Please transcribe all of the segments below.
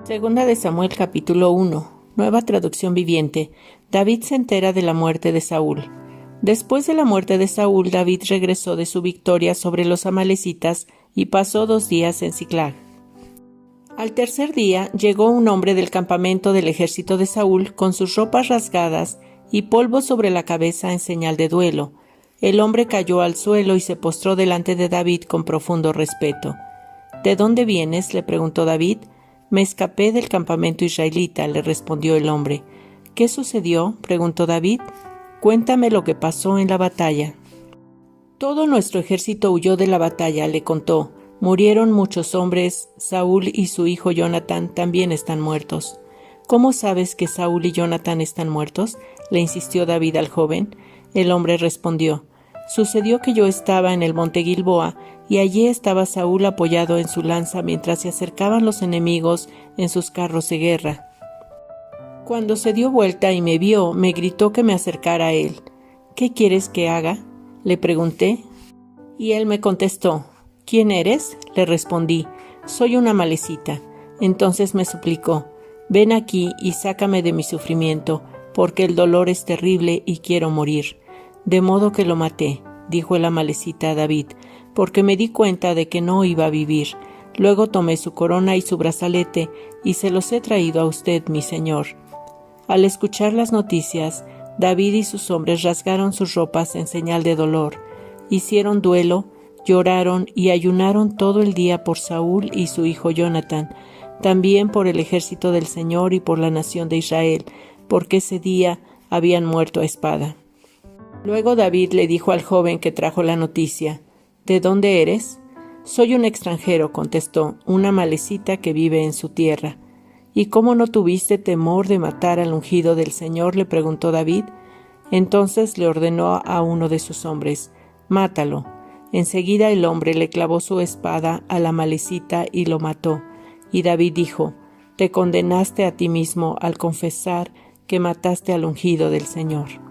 Segunda de Samuel capítulo 1. Nueva traducción viviente. David se entera de la muerte de Saúl. Después de la muerte de Saúl, David regresó de su victoria sobre los amalecitas y pasó 2 días en Siclag. Al tercer día llegó un hombre del campamento del ejército de Saúl con sus ropas rasgadas y polvo sobre la cabeza en señal de duelo. El hombre cayó al suelo y se postró delante de David con profundo respeto. ¿De dónde vienes?, le preguntó David. Me escapé del campamento israelita, le respondió el hombre. ¿Qué sucedió?, preguntó David. Cuéntame lo que pasó en la batalla. Todo nuestro ejército huyó de la batalla, le contó. Murieron muchos hombres, Saúl y su hijo Jonatán también están muertos. ¿Cómo sabes que Saúl y Jonatán están muertos?, le insistió David al joven. El hombre respondió. Sucedió que yo estaba en el monte Gilboa, y allí estaba Saúl apoyado en su lanza mientras se acercaban los enemigos en sus carros de guerra. Cuando se dio vuelta y me vio, me gritó que me acercara a él. ¿Qué quieres que haga?, le pregunté. Y él me contestó. ¿Quién eres?, le respondí. Soy una amalecita. Entonces me suplicó. Ven aquí y sácame de mi sufrimiento, porque el dolor es terrible y quiero morir. De modo que lo maté, dijo el amalecita a David, porque me di cuenta de que no iba a vivir. Luego tomé su corona y su brazalete, y se los he traído a usted, mi señor. Al escuchar las noticias, David y sus hombres rasgaron sus ropas en señal de dolor. Hicieron duelo, lloraron y ayunaron todo el día por Saúl y su hijo Jonatán, también por el ejército del Señor y por la nación de Israel, porque ese día habían muerto a espada. Luego David le dijo al joven que trajo la noticia. ¿De dónde eres? Soy un extranjero, contestó, una amalecita que vive en su tierra. ¿Y cómo no tuviste temor de matar al ungido del Señor?, le preguntó David. Entonces le ordenó a uno de sus hombres, mátalo. Enseguida el hombre le clavó su espada a la amalecita y lo mató. Y David dijo, te condenaste a ti mismo al confesar que mataste al ungido del Señor.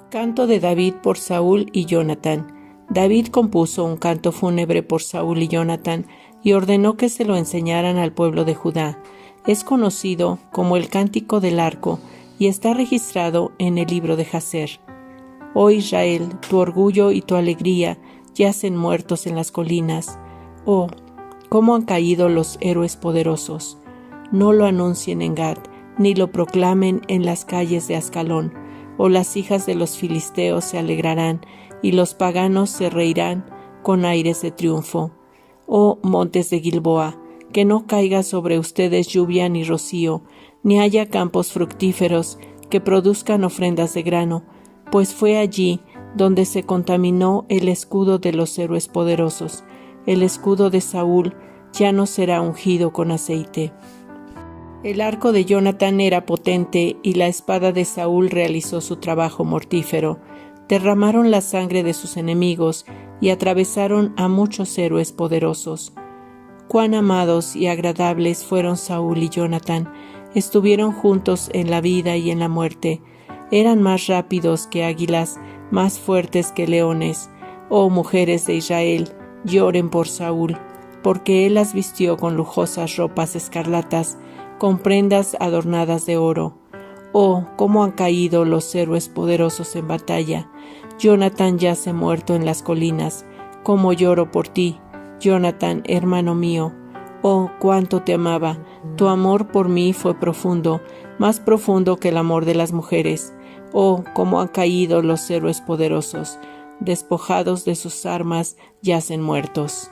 Canto de David por Saúl y Jonatán. David compuso un canto fúnebre por Saúl y Jonatán y ordenó que se lo enseñaran al pueblo de Judá. Es conocido como el Cántico del Arco y está registrado en el libro de Jaser. Oh Israel, tu orgullo y tu alegría yacen muertos en las colinas. Oh, cómo han caído los héroes poderosos. No lo anuncien en Gat, ni lo proclamen en las calles de Ascalón. O las hijas de los filisteos se alegrarán, y los paganos se reirán con aires de triunfo. Oh montes de Gilboa, que no caiga sobre ustedes lluvia ni rocío, ni haya campos fructíferos que produzcan ofrendas de grano, pues fue allí donde se contaminó el escudo de los héroes poderosos. El escudo de Saúl ya no será ungido con aceite. El arco de Jonatán era potente y la espada de Saúl realizó su trabajo mortífero. Derramaron la sangre de sus enemigos y atravesaron a muchos héroes poderosos. Cuán amados y agradables fueron Saúl y Jonatán. Estuvieron juntos en la vida y en la muerte. Eran más rápidos que águilas, más fuertes que leones. Oh mujeres de Israel, lloren por Saúl, porque él las vistió con lujosas ropas escarlatas, con prendas adornadas de oro. Oh, cómo han caído los héroes poderosos en batalla. Jonatán yace muerto en las colinas. Cómo lloro por ti, Jonatán, hermano mío. Oh, cuánto te amaba. Tu amor por mí fue profundo, más profundo que el amor de las mujeres. Oh, cómo han caído los héroes poderosos. Despojados de sus armas, yacen muertos.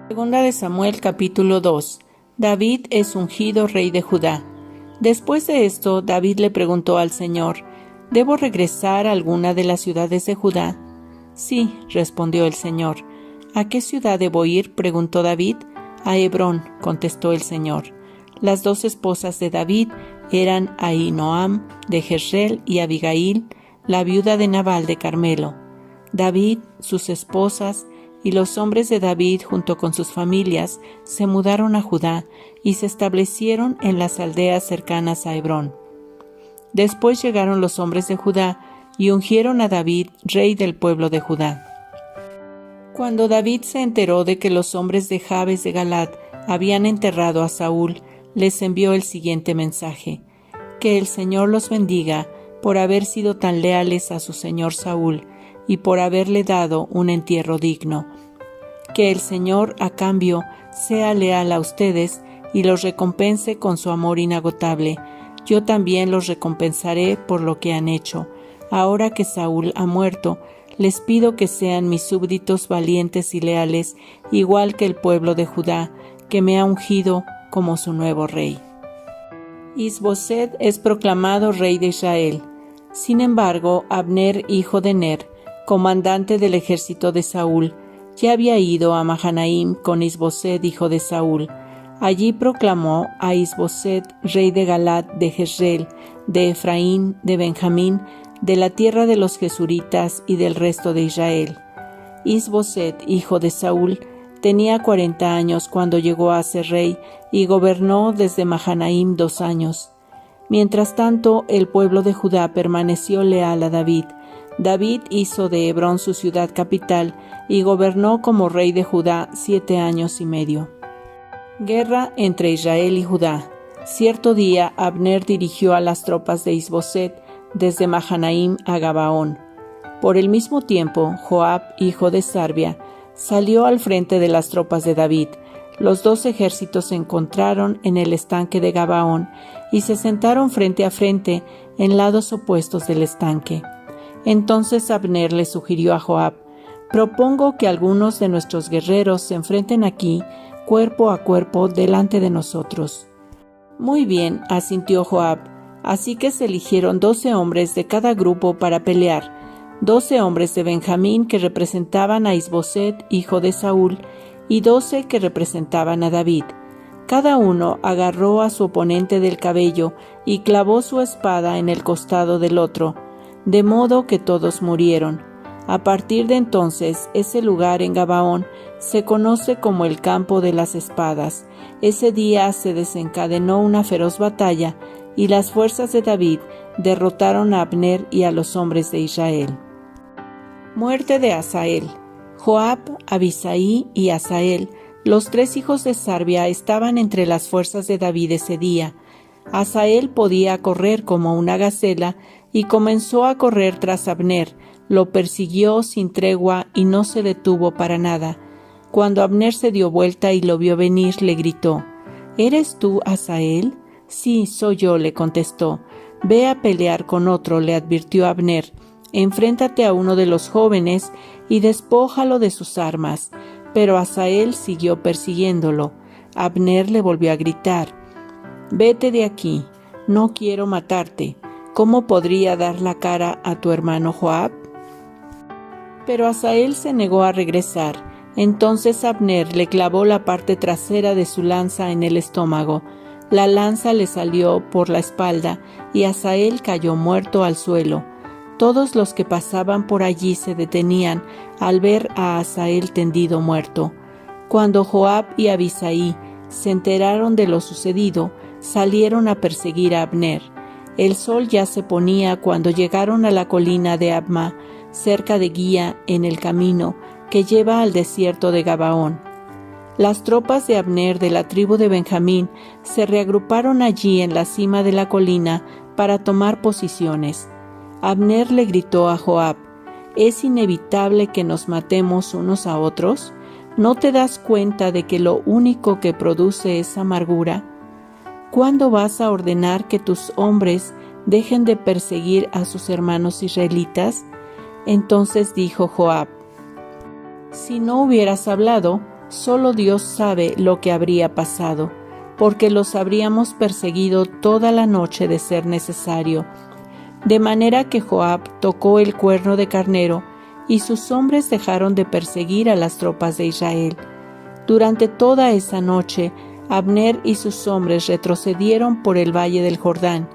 Segunda de Samuel capítulo 2. David es ungido rey de Judá. Después de esto, David le preguntó al Señor, ¿debo regresar a alguna de las ciudades de Judá? Sí, respondió el Señor. ¿A qué ciudad debo ir?, preguntó David. A Hebrón, contestó el Señor. Las 2 esposas de David eran Ahinoam de Jezreel y Abigail, la viuda de Nabal de Carmelo. David, sus esposas y los hombres de David junto con sus familias se mudaron a Judá y se establecieron en las aldeas cercanas a Hebrón. Después llegaron los hombres de Judá y ungieron a David rey del pueblo de Judá. Cuando David se enteró de que los hombres de Jabes de Galaad habían enterrado a Saúl, les envió el siguiente mensaje: que el Señor los bendiga por haber sido tan leales a su señor Saúl y por haberle dado un entierro digno. Que el Señor, a cambio, sea leal a ustedes y los recompense con su amor inagotable. Yo también los recompensaré por lo que han hecho. Ahora que Saúl ha muerto, les pido que sean mis súbditos valientes y leales, igual que el pueblo de Judá, que me ha ungido como su nuevo rey. Is-Boset es proclamado rey de Israel. Sin embargo, Abner, hijo de Ner, comandante del ejército de Saúl, ya había ido a Mahanaim con Is-Boset, hijo de Saúl. Allí proclamó a Is-Boset rey de Galad, de Jezreel, de Efraín, de Benjamín, de la tierra de los Gesuritas y del resto de Israel. Is-Boset, hijo de Saúl, tenía 40 años cuando llegó a ser rey y gobernó desde Mahanaim 2 años. Mientras tanto, el pueblo de Judá permaneció leal a David. David hizo de Hebrón su ciudad capital y gobernó como rey de Judá 7 años y medio. Guerra entre Israel y Judá. Cierto día, Abner dirigió a las tropas de Is-Boset desde Mahanaim a Gabaón. Por el mismo tiempo, Joab, hijo de Sarvia, salió al frente de las tropas de David. Los dos ejércitos se encontraron en el estanque de Gabaón y se sentaron frente a frente en lados opuestos del estanque. Entonces Abner le sugirió a Joab: propongo que algunos de nuestros guerreros se enfrenten aquí, cuerpo a cuerpo, delante de nosotros. Muy bien, asintió Joab. Así que se eligieron 12 hombres de cada grupo para pelear, 12 hombres de Benjamín que representaban a Is-Boset, hijo de Saúl, y 12 que representaban a David. Cada uno agarró a su oponente del cabello y clavó su espada en el costado del otro, de modo que todos murieron. A partir de entonces, ese lugar en Gabaón se conoce como el campo de las espadas. Ese día se desencadenó una feroz batalla y las fuerzas de David derrotaron a Abner y a los hombres de Israel. Muerte de Asael. Joab, Abisai y Asael, los 3 hijos de Sarvia, estaban entre las fuerzas de David ese día. Asael podía correr como una gacela y comenzó a correr tras Abner. Lo persiguió sin tregua y no se detuvo para nada. Cuando Abner se dio vuelta y lo vio venir, le gritó: ¿Eres tú, Asael? Sí, soy yo, le contestó. Ve a pelear con otro, le advirtió Abner. Enfréntate a uno de los jóvenes y despójalo de sus armas. Pero Asael siguió persiguiéndolo. Abner le volvió a gritar: Vete de aquí, no quiero matarte. ¿Cómo podría dar la cara a tu hermano Joab? Pero Asael se negó a regresar. Entonces Abner le clavó la parte trasera de su lanza en el estómago. La lanza le salió por la espalda y Asael cayó muerto al suelo. Todos los que pasaban por allí se detenían al ver a Asael tendido muerto. Cuando Joab y Abisai se enteraron de lo sucedido, salieron a perseguir a Abner. El sol ya se ponía cuando llegaron a la colina de Abma, cerca de Guía, en el camino que lleva al desierto de Gabaón. Las tropas de Abner de la tribu de Benjamín se reagruparon allí en la cima de la colina para tomar posiciones. Abner le gritó a Joab: ¿Es inevitable que nos matemos unos a otros? ¿No te das cuenta de que lo único que produce es amargura? ¿Cuándo vas a ordenar que tus hombres dejen de perseguir a sus hermanos israelitas? Entonces dijo Joab: Si no hubieras hablado, solo Dios sabe lo que habría pasado, porque los habríamos perseguido toda la noche de ser necesario. De manera que Joab tocó el cuerno de carnero, y sus hombres dejaron de perseguir a las tropas de Israel. Durante toda esa noche, Abner y sus hombres retrocedieron por el valle del Jordán,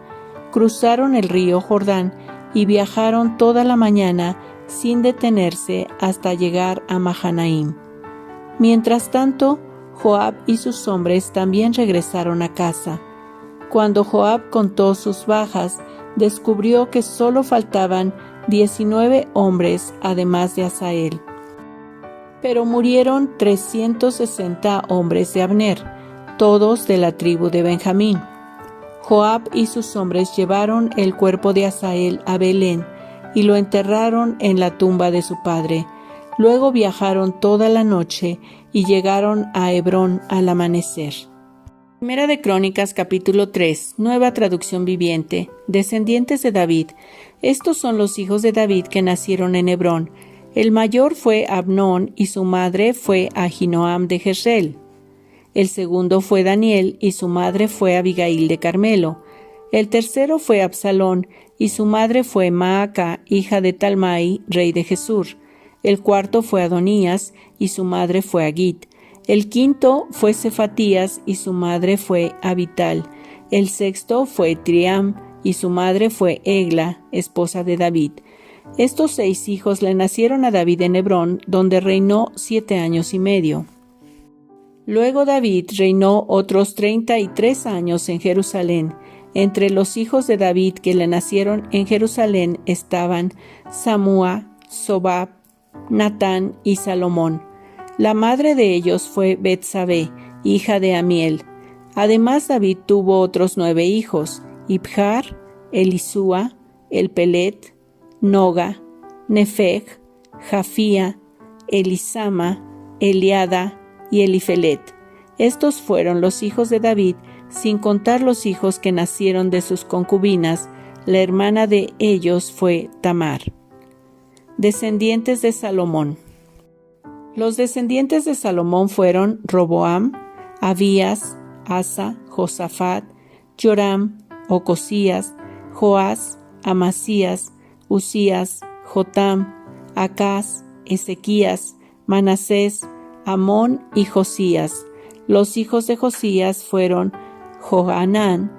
cruzaron el río Jordán y viajaron toda la mañana sin detenerse hasta llegar a Mahanaim. Mientras tanto, Joab y sus hombres también regresaron a casa. Cuando Joab contó sus bajas, descubrió que solo faltaban 19 hombres además de Asael. Pero murieron 360 hombres de Abner. todos de la tribu de Benjamín. Joab y sus hombres llevaron el cuerpo de Asael a Belén y lo enterraron en la tumba de su padre. Luego viajaron toda la noche y llegaron a Hebrón al amanecer. Primera de Crónicas, capítulo 3, nueva traducción viviente. Descendientes de David. Estos son los hijos de David que nacieron en Hebrón. El mayor fue Abnón y su madre fue Ahinoam de Jezreel. El segundo fue Daniel y su madre fue Abigail de Carmelo. El tercero fue Absalón y su madre fue Maaca, hija de Talmai, rey de Gesur. El cuarto fue Adonías y su madre fue Agit. El quinto fue Cefatías y su madre fue Abital. El sexto fue Triam y su madre fue Egla, esposa de David. Estos 6 hijos le nacieron a David en Hebrón, donde reinó 7 años y medio. Luego David reinó otros 33 años en Jerusalén. Entre los hijos de David que le nacieron en Jerusalén estaban Samúa, Sobab, Natán y Salomón. La madre de ellos fue Betsabé, hija de Amiel. Además David tuvo otros 9 hijos: Ibjar, Elisúa, Elpelet, Noga, Nefeg, Jafía, Elisama, Eliada y Elifelet. Estos fueron los hijos de David, sin contar los hijos que nacieron de sus concubinas. La hermana de ellos fue Tamar. Descendientes de Salomón. Los descendientes de Salomón fueron Roboam, Abías, Asa, Josafat, Joram, Ocosías, Joás, Amasías, Usías, Jotam, Acaz, Ezequías, Manasés, Amón y Josías. Los hijos de Josías fueron Johanán,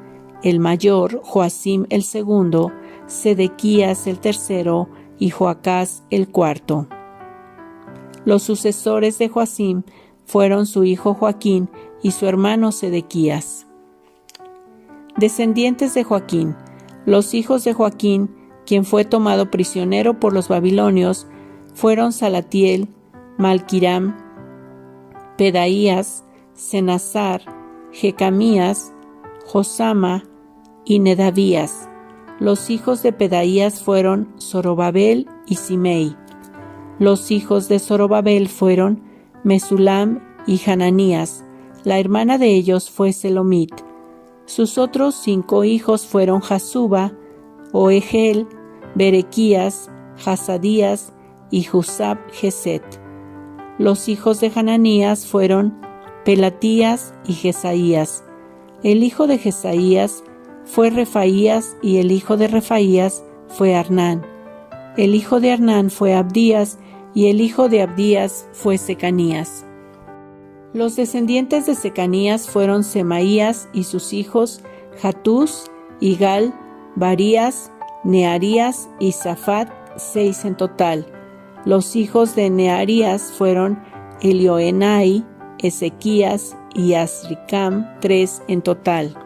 el mayor, Joacim el segundo, Sedequías el tercero y Joacás el cuarto. Los sucesores de Joacim fueron su hijo Joaquín y su hermano Sedequías. Descendientes de Joaquín. Los hijos de Joaquín, quien fue tomado prisionero por los babilonios, fueron Salatiel, Malquiram, Pedaías, Senasar, Jecamías, Josama y Nedavías. Los hijos de Pedaías fueron Zorobabel y Simei. Los hijos de Zorobabel fueron Mesulam y Hananías. La hermana de ellos fue Selomit. Sus otros 5 hijos fueron Jasuba, Oegel, Berequías, Hasadías y Jusab Geset. Los hijos de Hananías fueron Pelatías y Jesaías. El hijo de Jesaías fue Refaías y el hijo de Refaías fue Arnán. El hijo de Arnán fue Abdías y el hijo de Abdías fue Secanías. Los descendientes de Secanías fueron Semaías y sus hijos Hatús, Igal, Barías, Nearías y Safat, 6 en total. Los hijos de Nearías fueron Elioenai, Ezequías y Azricam, 3 en total.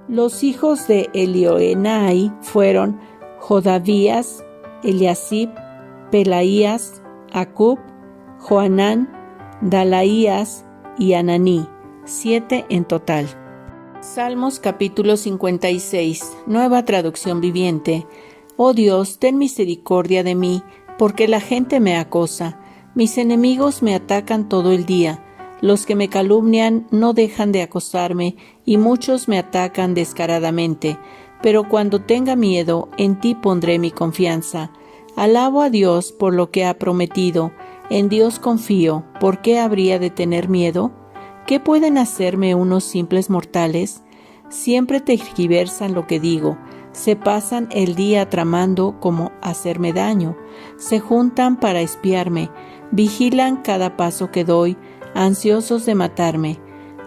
Los hijos de Elioenai fueron Jodavías, Eliasib, Pelaías, Acub, Joanán, Dalaías y Ananí, 7 en total. Salmos capítulo 56, nueva traducción viviente. Oh Dios, ten misericordia de mí, porque la gente me acosa. Mis enemigos me atacan todo el día. Los que me calumnian no dejan de acosarme, y muchos me atacan descaradamente. Pero cuando tenga miedo, en ti pondré mi confianza. Alabo a Dios por lo que ha prometido. En Dios confío. ¿Por qué habría de tener miedo? ¿Qué pueden hacerme unos simples mortales? Siempre tergiversan lo que digo. Se pasan el día tramando cómo hacerme daño. Se juntan para espiarme. Vigilan cada paso que doy, ansiosos de matarme.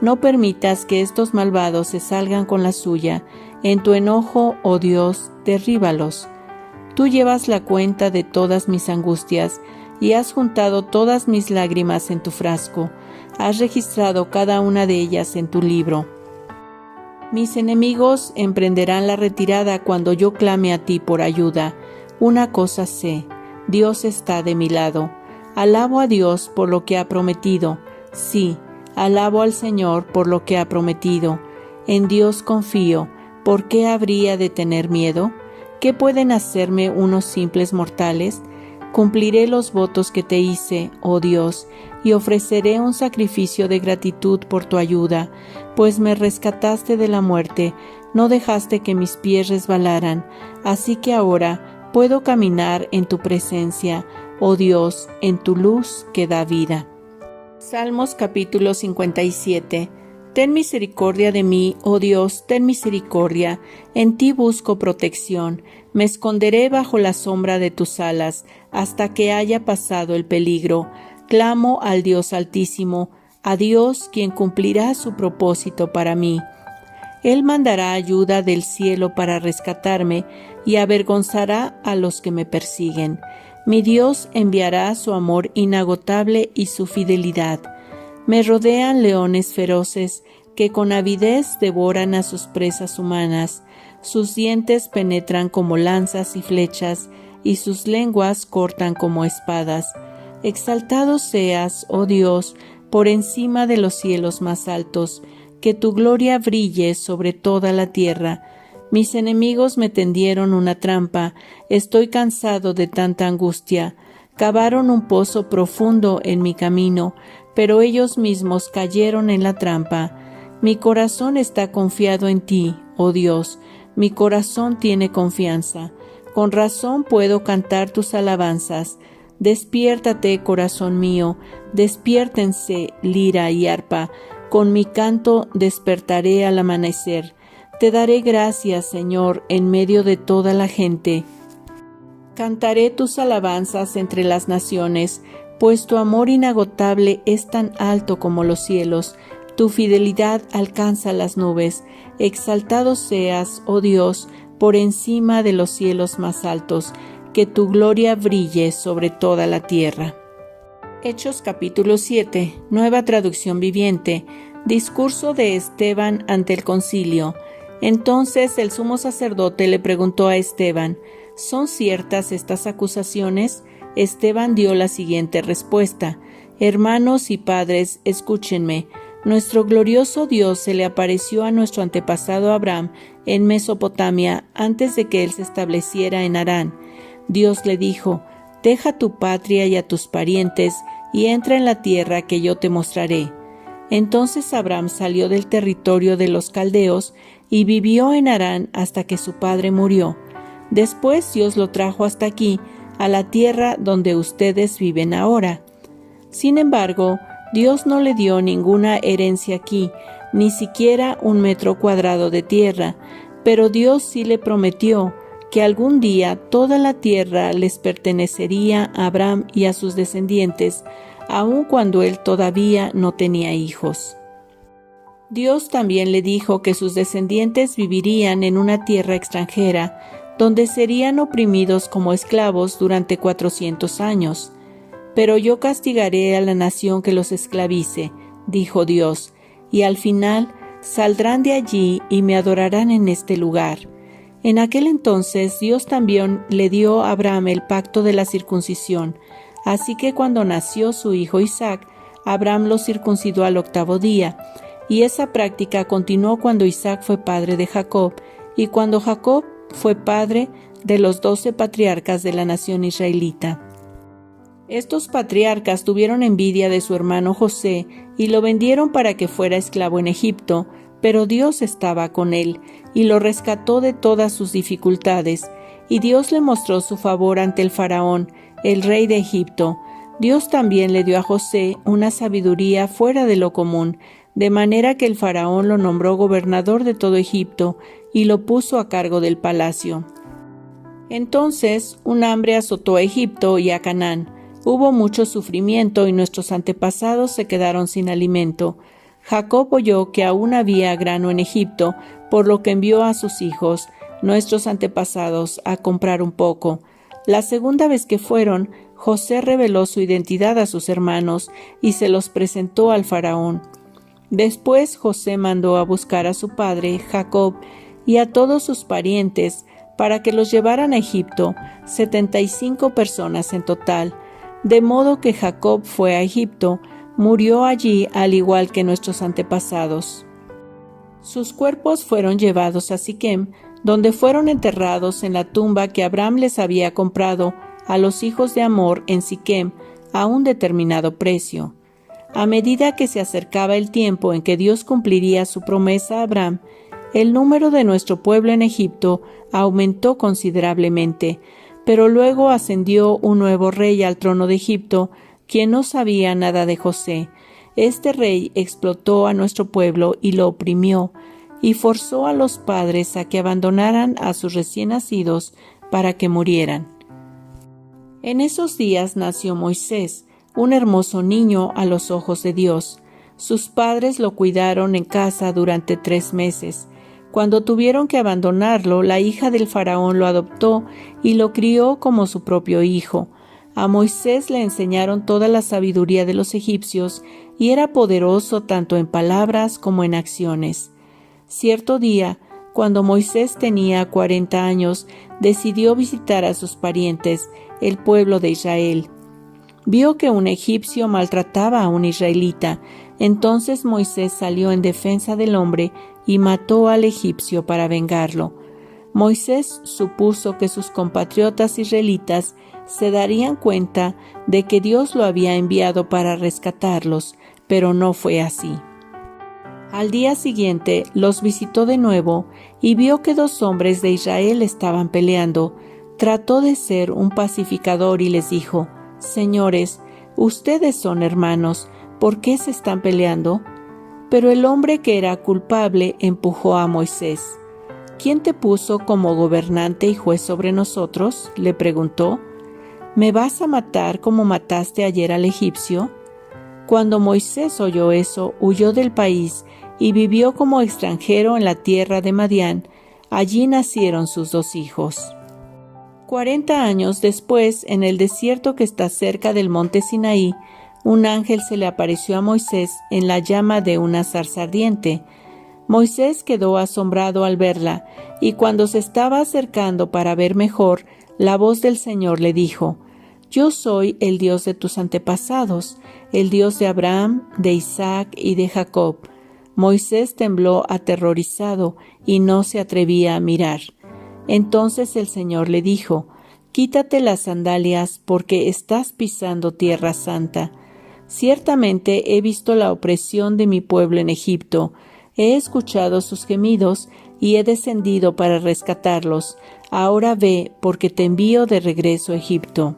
No permitas que estos malvados se salgan con la suya. En tu enojo, oh Dios, derríbalos. Tú llevas la cuenta de todas mis angustias y has juntado todas mis lágrimas en tu frasco. Has registrado cada una de ellas en tu libro. Mis enemigos emprenderán la retirada cuando yo clame a ti por ayuda. Una cosa sé, Dios está de mi lado. Alabo a Dios por lo que ha prometido. Sí, Alabo al Señor por lo que ha prometido. En Dios confío. ¿Por qué habría de tener miedo? ¿Qué pueden hacerme unos simples mortales? Cumpliré los votos que te hice, oh Dios, y ofreceré un sacrificio de gratitud por tu ayuda, pues me rescataste de la muerte, no dejaste que mis pies resbalaran, así que ahora puedo caminar en tu presencia, oh Dios, en tu luz que da vida. Salmos capítulo 57. Ten misericordia de mí, oh Dios, ten misericordia, en ti busco protección, me esconderé bajo la sombra de tus alas, hasta que haya pasado el peligro. Clamo al Dios Altísimo, a Dios quien cumplirá su propósito para mí. Él mandará ayuda del cielo para rescatarme y avergonzará a los que me persiguen. Mi Dios enviará su amor inagotable y su fidelidad. Me rodean leones feroces que con avidez devoran a sus presas humanas. Sus dientes penetran como lanzas y flechas, y sus lenguas cortan como espadas. Exaltado seas, oh Dios, por encima de los cielos más altos, que tu gloria brille sobre toda la tierra. Mis enemigos me tendieron una trampa, estoy cansado de tanta angustia. Cavaron un pozo profundo en mi camino, pero ellos mismos cayeron en la trampa. Mi corazón está confiado en ti, oh Dios, mi corazón tiene confianza. Con razón puedo cantar tus alabanzas. Despiértate, corazón mío, despiértense, lira y arpa. Con mi canto despertaré al amanecer. Te daré gracias, Señor, en medio de toda la gente. Cantaré tus alabanzas entre las naciones, pues tu amor inagotable es tan alto como los cielos, tu fidelidad alcanza las nubes. Exaltado seas, oh Dios, por encima de los cielos más altos, que tu gloria brille sobre toda la tierra. Hechos capítulo 7, nueva traducción viviente, discurso de Esteban ante el concilio. Entonces el sumo sacerdote le preguntó a Esteban, ¿son ciertas estas acusaciones? Esteban dio la siguiente respuesta: Hermanos y padres, escúchenme. Nuestro glorioso Dios se le apareció a nuestro antepasado Abraham en Mesopotamia antes de que él se estableciera en Harán. Dios le dijo: Deja tu patria y a tus parientes y entra en la tierra que yo te mostraré. Entonces Abraham salió del territorio de los caldeos y vivió en Harán hasta que su padre murió. Después Dios lo trajo hasta aquí, a la tierra donde ustedes viven ahora. Sin embargo, Dios no le dio ninguna herencia aquí, ni siquiera 1 metro cuadrado de tierra, pero Dios sí le prometió que algún día toda la tierra les pertenecería a Abraham y a sus descendientes, aun cuando él todavía no tenía hijos. Dios también le dijo que sus descendientes vivirían en una tierra extranjera, donde serían oprimidos como esclavos durante 400 años. Pero yo castigaré a la nación que los esclavice, dijo Dios, y al final saldrán de allí y me adorarán en este lugar. En aquel entonces Dios también le dio a Abraham el pacto de la circuncisión, así que cuando nació su hijo Isaac, Abraham lo circuncidó al 8º día, y esa práctica continuó cuando Isaac fue padre de Jacob, y cuando Jacob fue padre de los 12 patriarcas de la nación israelita. Estos patriarcas tuvieron envidia de su hermano José y lo vendieron para que fuera esclavo en Egipto, pero Dios estaba con él y lo rescató de todas sus dificultades, y Dios le mostró su favor ante el faraón, el rey de Egipto. Dios también le dio a José una sabiduría fuera de lo común, de manera que el faraón lo nombró gobernador de todo Egipto y lo puso a cargo del palacio. Entonces un hambre azotó a Egipto y a Canaán. Hubo mucho sufrimiento y nuestros antepasados se quedaron sin alimento. Jacob oyó que aún había grano en Egipto, por lo que envió a sus hijos, nuestros antepasados, a comprar un poco. La segunda vez que fueron, José reveló su identidad a sus hermanos y se los presentó al faraón. Después José mandó a buscar a su padre, Jacob, y a todos sus parientes, para que los llevaran a Egipto, 75 personas en total. De modo que Jacob fue a Egipto, Murió allí al igual que nuestros antepasados. Sus cuerpos fueron llevados a Siquem, donde fueron enterrados en la tumba que Abraham les había comprado a los hijos de Hamor en Siquem a un determinado precio. A medida que se acercaba el tiempo en que Dios cumpliría su promesa a Abraham, el número de nuestro pueblo en Egipto aumentó considerablemente, pero luego ascendió un nuevo rey al trono de Egipto, quien no sabía nada de José. Este rey explotó a nuestro pueblo y lo oprimió, y forzó a los padres a que abandonaran a sus recién nacidos para que murieran. En esos días nació Moisés, un hermoso niño a los ojos de Dios. Sus padres lo cuidaron en casa durante 3 meses. Cuando tuvieron que abandonarlo, la hija del faraón lo adoptó y lo crió como su propio hijo. A Moisés le enseñaron toda la sabiduría de los egipcios y era poderoso tanto en palabras como en acciones. Cierto día, cuando Moisés tenía 40 años, decidió visitar a sus parientes, el pueblo de Israel. Vio que un egipcio maltrataba a un israelita. Entonces Moisés salió en defensa del hombre y mató al egipcio para vengarlo. Moisés supuso que sus compatriotas israelitas se darían cuenta de que Dios lo había enviado para rescatarlos, pero no fue así. Al día siguiente los visitó de nuevo y vio que 2 hombres de Israel estaban peleando. Trató de ser un pacificador y les dijo: «Señores, ustedes son hermanos, ¿por qué se están peleando?». Pero el hombre que era culpable empujó a Moisés. «¿Quién te puso como gobernante y juez sobre nosotros?», le preguntó. «¿Me vas a matar como mataste ayer al egipcio?». Cuando Moisés oyó eso, huyó del país y vivió como extranjero en la tierra de Madián. Allí nacieron sus 2 hijos. 40 años después, en el desierto que está cerca del monte Sinaí, un ángel se le apareció a Moisés en la llama de una zarza ardiente. Moisés quedó asombrado al verla, y cuando se estaba acercando para ver mejor, la voz del Señor le dijo: «Yo soy el Dios de tus antepasados, el Dios de Abraham, de Isaac y de Jacob». Moisés tembló aterrorizado y no se atrevía a mirar. Entonces el Señor le dijo: «Quítate las sandalias, porque estás pisando tierra santa. Ciertamente he visto la opresión de mi pueblo en Egipto, he escuchado sus gemidos y he descendido para rescatarlos. Ahora ve, porque te envío de regreso a Egipto».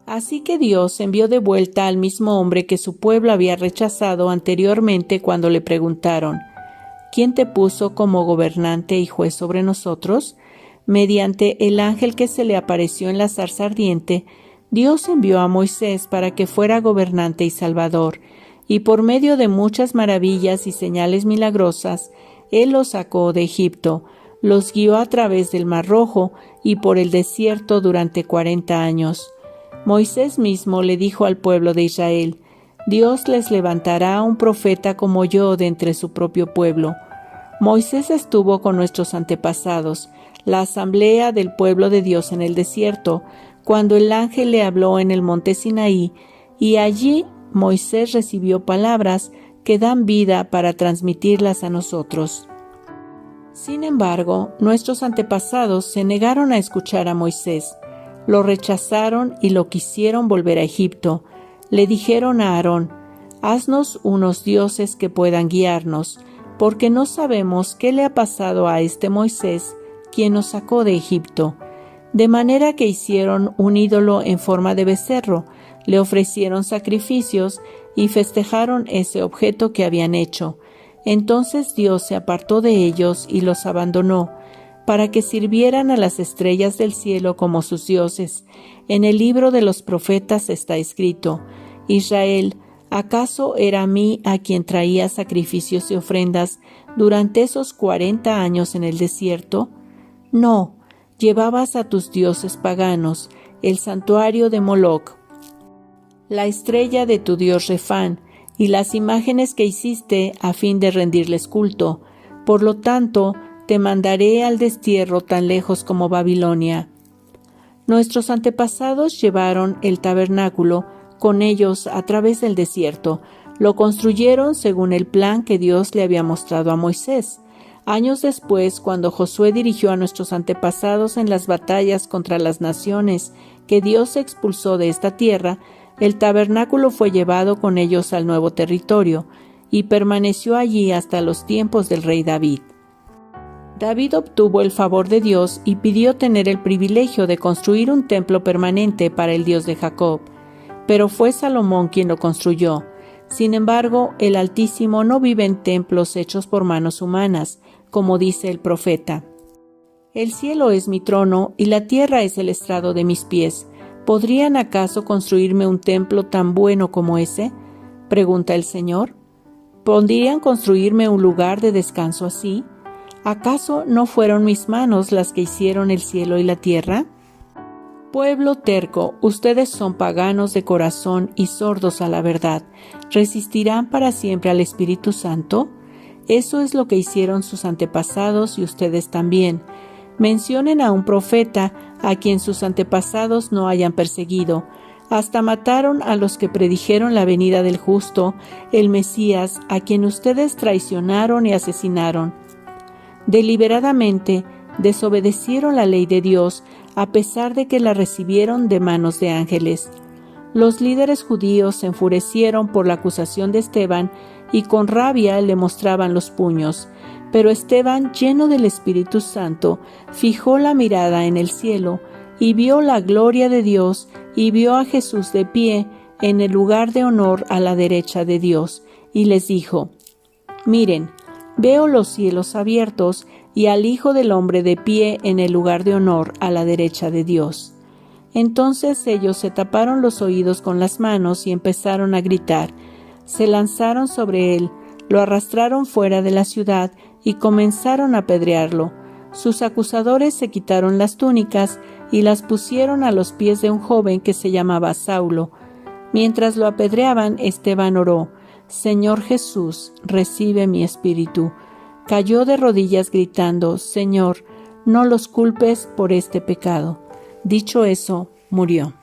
Así que Dios envió de vuelta al mismo hombre que su pueblo había rechazado anteriormente cuando le preguntaron: «¿Quién te puso como gobernante y juez sobre nosotros?». Mediante el ángel que se le apareció en la zarza ardiente, Dios envió a Moisés para que fuera gobernante y salvador, y por medio de muchas maravillas y señales milagrosas, Él los sacó de Egipto, los guió a través del Mar Rojo y por el desierto durante 40 años. Moisés mismo le dijo al pueblo de Israel: «Dios les levantará un profeta como yo de entre su propio pueblo». Moisés estuvo con nuestros antepasados, la asamblea del pueblo de Dios en el desierto, cuando el ángel le habló en el monte Sinaí, y allí Moisés recibió palabras que dan vida para transmitirlas a nosotros. Sin embargo, nuestros antepasados se negaron a escuchar a Moisés. Lo rechazaron y lo quisieron volver a Egipto. Le dijeron a Aarón: «Haznos unos dioses que puedan guiarnos, porque no sabemos qué le ha pasado a este Moisés, quien nos sacó de Egipto». De manera que hicieron un ídolo en forma de becerro, le ofrecieron sacrificios y festejaron ese objeto que habían hecho. Entonces Dios se apartó de ellos y los abandonó, para que sirvieran a las estrellas del cielo como sus dioses. En el libro de los profetas está escrito: «Israel, ¿acaso era a mí a quien traía sacrificios y ofrendas durante esos 40 años en el desierto? No, llevabas a tus dioses paganos, el santuario de Moloc, la estrella de tu dios Refán, y las imágenes que hiciste a fin de rendirles culto. Por lo tanto, te mandaré al destierro tan lejos como Babilonia». Nuestros antepasados llevaron el tabernáculo con ellos a través del desierto. Lo construyeron según el plan que Dios le había mostrado a Moisés. Años después, cuando Josué dirigió a nuestros antepasados en las batallas contra las naciones que Dios expulsó de esta tierra, el tabernáculo fue llevado con ellos al nuevo territorio y permaneció allí hasta los tiempos del rey David. David obtuvo el favor de Dios y pidió tener el privilegio de construir un templo permanente para el Dios de Jacob, pero fue Salomón quien lo construyó. Sin embargo, el Altísimo no vive en templos hechos por manos humanas, como dice el profeta. El cielo es mi trono y la tierra es el estrado de mis pies. ¿Podrían acaso construirme un templo tan bueno como ese?, pregunta el Señor. ¿Podrían construirme un lugar de descanso así? ¿Acaso no fueron mis manos las que hicieron el cielo y la tierra? Pueblo terco, ustedes son paganos de corazón y sordos a la verdad. ¿Resistirán para siempre al Espíritu Santo? Eso es lo que hicieron sus antepasados y ustedes también. Mencionen a un profeta a quien sus antepasados no hayan perseguido. Hasta mataron a los que predijeron la venida del justo, el Mesías, a quien ustedes traicionaron y asesinaron. Deliberadamente desobedecieron la ley de Dios, a pesar de que la recibieron de manos de ángeles. Los líderes judíos se enfurecieron por la acusación de Esteban y con rabia le mostraban los puños. Pero Esteban, lleno del Espíritu Santo, fijó la mirada en el cielo y vio la gloria de Dios y vio a Jesús de pie en el lugar de honor a la derecha de Dios, y les dijo: «Miren, veo los cielos abiertos y al Hijo del Hombre de pie en el lugar de honor a la derecha de Dios». Entonces ellos se taparon los oídos con las manos y empezaron a gritar. Se lanzaron sobre él, lo arrastraron fuera de la ciudad y comenzaron a apedrearlo. Sus acusadores se quitaron las túnicas y las pusieron a los pies de un joven que se llamaba Saulo. Mientras lo apedreaban, Esteban oró: «Señor Jesús, recibe mi espíritu». Cayó de rodillas gritando: «Señor, no los culpes por este pecado». Dicho eso, murió.